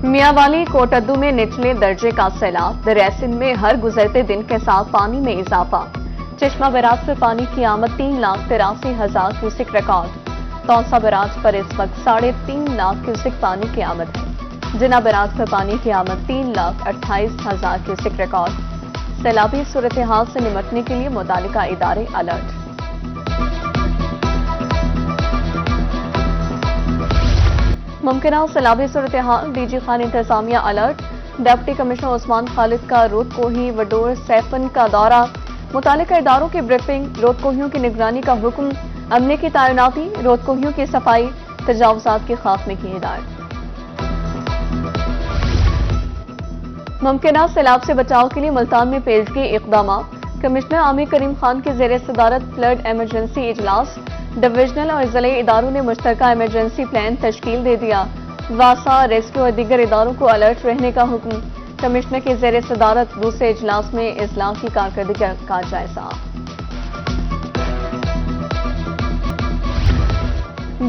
میاں والی کوٹدو میں نچلے درجے کا سیلاب، دریا سندھ میں ہر گزرتے دن کے ساتھ پانی میں اضافہ۔ چشمہ براج پر پانی کی آمد 3,83,000 کیوسک ریکارڈ۔ تونسا براج پر اس وقت 3.5 لاکھ کیوسک پانی کی آمد ہے۔ جنا براج پر پانی کی آمد 3,28,000 کیوسک ریکارڈ۔ سیلابی صورتحال سے نمٹنے کے لیے متعلقہ ادارے الرٹ۔ ممکنہ سیلابی صورتحال، ڈی جی خان انتظامیہ الرٹ۔ ڈپٹی کمشنر عثمان خالد کا رود کوہی وڈور سیفن کا دورہ، متعلقہ اداروں کی بریفنگ، رود کوہیوں کی نگرانی کا حکم، عملے کی تعیناتی، رود کوہیوں کی صفائی، تجاوزات کے خاتمے کی ہدایت۔ ممکنہ سیلاب سے بچاؤ کے لیے ملتان میں پیشگی اقدامات، کمشنر عامر کریم خان کی زیر صدارت فلڈ ایمرجنسی اجلاس، ڈویژنل اور ضلعی اداروں نے مشترکہ ایمرجنسی پلان تشکیل دے دیا۔ واسا، ریسکیو اور دیگر اداروں کو الرٹ رہنے کا حکم، کمشنر کی زیر صدارت دوسرے اجلاس میں اضلاع کی کارکردگی کا جائزہ۔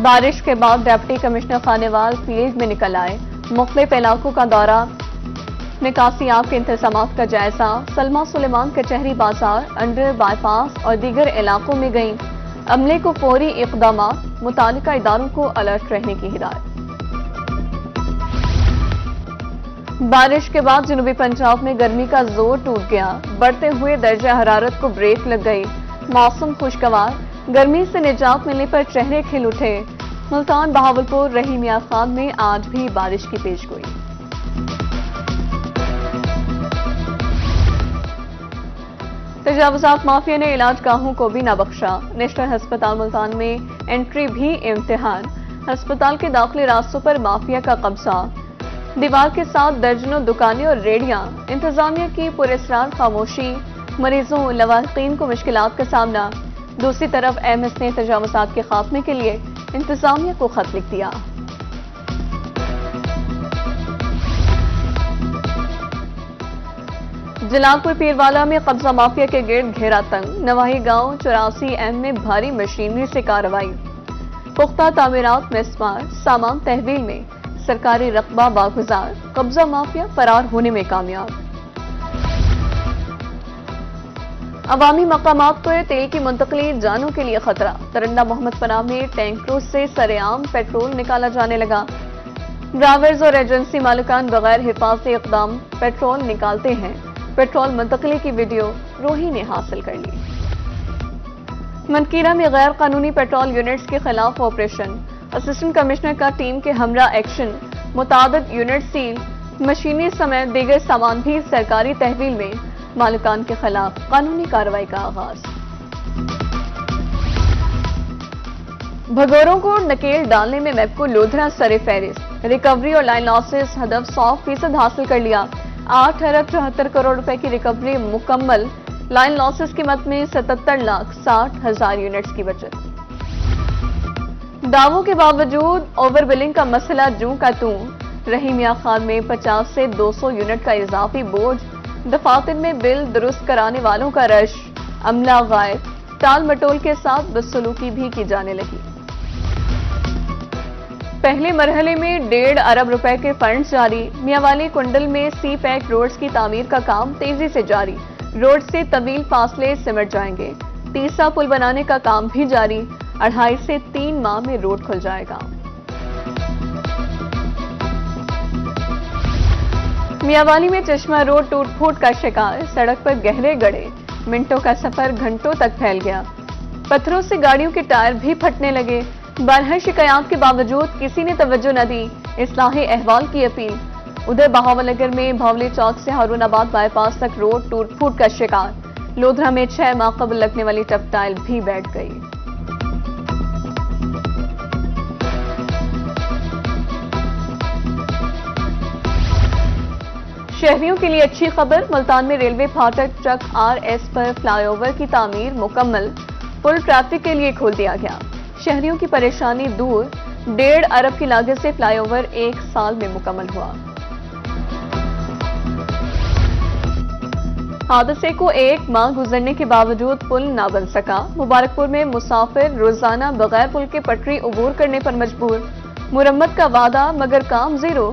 بارش کے بعد ڈپٹی کمشنر خانیوال فیلڈ میں نکل آئے، مختلف علاقوں کا دورہ، نکاسیاب کے انتظامات کا جائزہ۔ سلما سلیمان کچہری بازار، انڈر بائی پاس اور دیگر علاقوں میں گئیں، عملے کو فوری اقدامات، متعلقہ اداروں کو الرٹ رہنے کی ہدایت۔ بارش کے بعد جنوبی پنجاب میں گرمی کا زور ٹوٹ گیا، بڑھتے ہوئے درجہ حرارت کو بریک لگ گئی، موسم خوشگوار، گرمی سے نجات ملنے پر چہرے کھل اٹھے۔ ملتان، بہاولپور، رحیم یار خان میں آج بھی بارش کی پیشگوئی۔ تجاوزات مافیا نے علاج گاہوں کو بھی نہ بخشا، نیشنل ہسپتال ملتان میں انٹری بھی امتحان، ہسپتال کے داخلی راستوں پر مافیا کا قبضہ، دیوار کے ساتھ درجنوں دکانیں اور ریڑیاں، انتظامیہ کی پراسرار خاموشی، مریضوں لواحقین کو مشکلات کا سامنا۔ دوسری طرف ایم ایس نے تجاوزات کے خاتمے کے لیے انتظامیہ کو خط لکھ دیا۔ جلال پور پیروالا میں قبضہ مافیا کے گرد گھیرا تنگ، نواحی گاؤں 84 میں بھاری مشینری سے کارروائی، پختہ تعمیرات مسمار، سامان تحویل میں سرکاری رقبہ باگزار، قبضہ مافیا فرار ہونے میں کامیاب۔ عوامی مقامات پر تیل کی منتقلی جانوں کے لیے خطرہ، ترنڈا محمد پناہ میں ٹینکروں سے سرعام پیٹرول نکالا جانے لگا، ڈرائیورز اور ایجنسی مالکان بغیر حفاظتی اقدام پیٹرول نکالتے ہیں، پیٹرول منتقلی کی ویڈیو روہی نے حاصل کر لی۔ منکیرہ میں غیر قانونی پیٹرول یونٹس کے خلاف آپریشن، اسسٹنٹ کمشنر کا ٹیم کے ہمراہ ایکشن، متعدد یونٹ سیل، مشینری سمیت دیگر سامان بھی سرکاری تحویل میں، مالکان کے خلاف قانونی کارروائی کا آغاز۔ بھگوروں کو نکیل ڈالنے میں میپکو لودھرا سر فہرست، ریکوری اور لائن لاسز ہدف 100% حاصل کر لیا، 8 ارب 74 کروڑ روپے کی ریکوری مکمل، لائن لاسز کی قیمت میں 77,60,000 یونٹس کی بچت۔ دعووں کے باوجود اوور بلنگ کا مسئلہ جوں کا توں، رحیم یار خان میں 50 سے 200 یونٹ کا اضافی بوجھ، دفاتر میں بل درست کرانے والوں کا رش، عملہ غائب، ٹال مٹول کے ساتھ بدسلوکی بھی کی جانے لگی۔ پہلے مرحلے میں 1.5 ارب روپے کے فنڈز جاری، میاں والی کنڈل میں سی پیک روڈز کی تعمیر کا کام تیزی سے جاری، روڈ سے طویل فاصلے سمٹ جائیں گے، تیسرا پل بنانے کا کام بھی جاری، 2.5 سے 3 ماہ میں روڈ کھل جائے گا۔ میاں والی میں چشمہ روڈ ٹوٹ پھوٹ کا شکار، سڑک پر گہرے گڑھے، منٹوں کا سفر گھنٹوں تک پھیل گیا، پتھروں سے گاڑیوں کے ٹائر بھی پھٹنے لگے، بارہا شکایات کے باوجود کسی نے توجہ نہ دی، اصلاح احوال کی اپیل۔ ادھر بہاول نگر میں بھاولی چوک سے ہارون آباد بائی پاس تک روڈ ٹوٹ پھوٹ کا شکار، لودھرا میں 6 ماہ قبل لگنے والی ٹپ ٹائل بھی بیٹھ گئی۔ شہریوں کے لیے اچھی خبر، ملتان میں ریلوے پھاٹک چک RS پر فلائی اوور کی تعمیر مکمل، پل ٹریفک کے لیے کھول دیا گیا، شہریوں کی پریشانی دور، 1.5 ارب کی لاگت سے فلائی اوور 1 سال میں مکمل ہوا۔ حادثے کو 1 ماہ گزرنے کے باوجود پل نہ بن سکا، مبارکپور میں مسافر روزانہ بغیر پل کے پٹری عبور کرنے پر مجبور، مرمت کا وعدہ مگر کام زیرو،